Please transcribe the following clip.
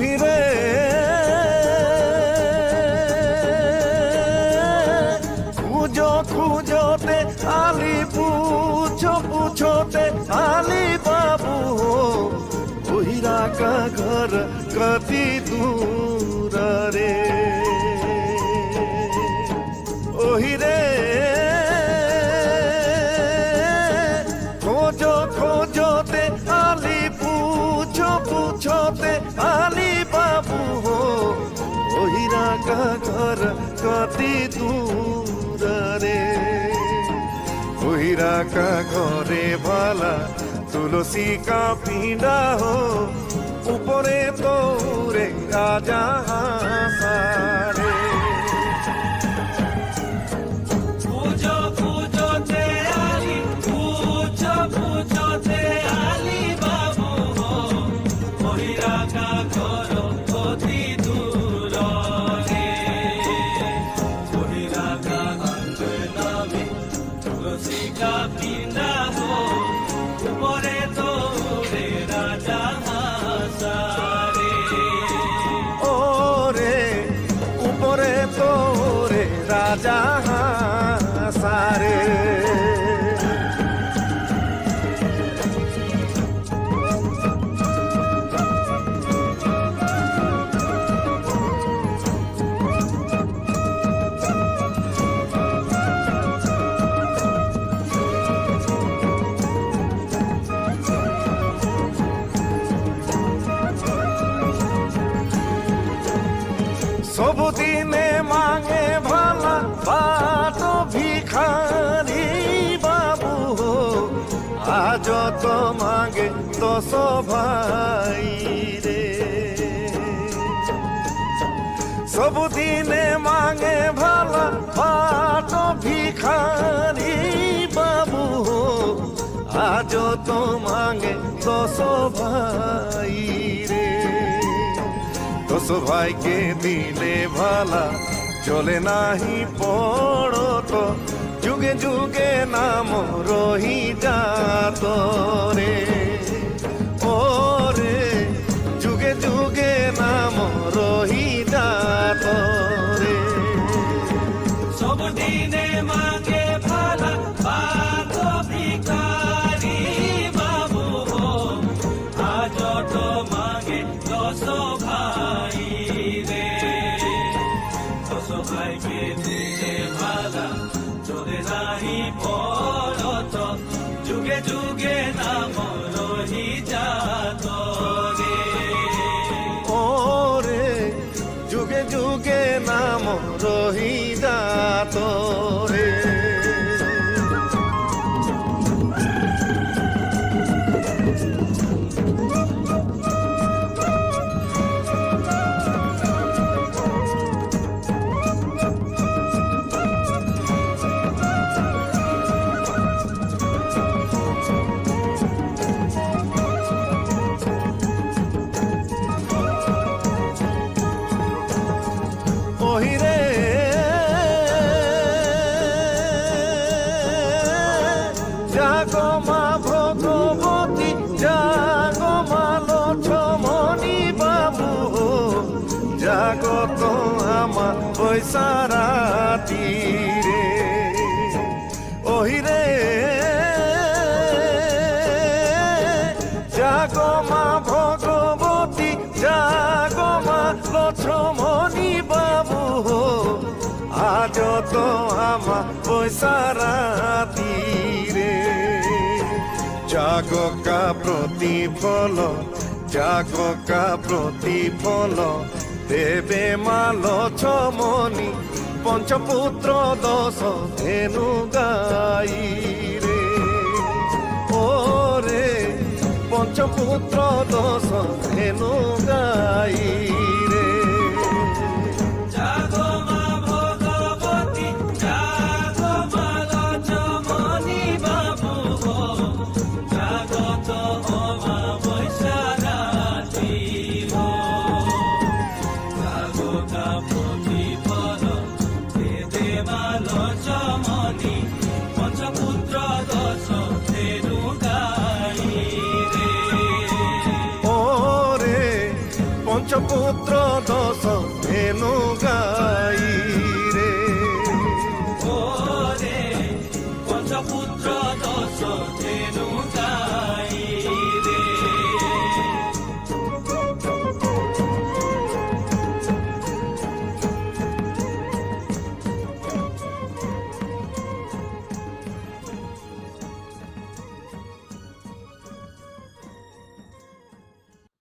ওহিরে খুঁজো খুঁজোতে আলি পুছো পুছোতে আলি বাবু हो ओहिरा का घर कति दूर रे ओहिरे खोजो खोजोते आली पूछो पूछोते आली बाबू हो ओहिरा का घर कति दूर रे ओहिरा का घरे भाला तुलसी का पीड़ा हो ऊपरे तोरे राजा सारे पूजो पूजो ते आली पूजो पूजो ते आली बाबू हो ओहिरा का घर कति दूर रे ओहिरा का अंगना में तुलसी का पीड़ा हो ऊपरे तोरे राजा सारे ओरे ऊपरे तोरे राजा सारे सबुदिने मांगे भला बाटो भिखारी बाबू हो आज तो मांगे 10 भाई रे सबुदिने मांगे भला बाटो भिखारी बाबू हो आज तो मांगे 10 भाई रे 10 भाई के दिले भाला चले नाही पड़ो तो जुगे जुगे नाम रही जातो रे ओ रे जुगे जुगे नाम रही जातो रे सब दिने मांगे भाला बातो भिखारी बाबू हो आज तो मांगे 10 भाई रे 10 भाई के दिले भाला चले नाही पड़ो तो जुगे जुगे नाम रही जातो रे ओ रे जुगे जुगे नाम रही जातो रे ओहिरे जागो मा भगवती जागो मा लक्ष्मणी बाबू हो जागो तो आमा बैसारा तीरे ओहिरे जागो मा भगवती जागो मा लक्ष्मणी बाबू हो आज तो आमा बैसारा तीरे जागो का प्रतिफल जागो का प्रतिफल देवे मा लक्ष्मणी पंचपुत्र 10 धेनु गाई रे ओ रे पंचपुत्र 10 धेनु गाई रे जागो मा भगवती जागो मा लक्ष्मणी बाबू हो जागो तो मा बैसारा हो जागो का प्रतिफल दे मा लक्ष्मणी पंचपुत्र 10 धेनु गाई रे ओ रे पंचपुत्र দশ ধেনু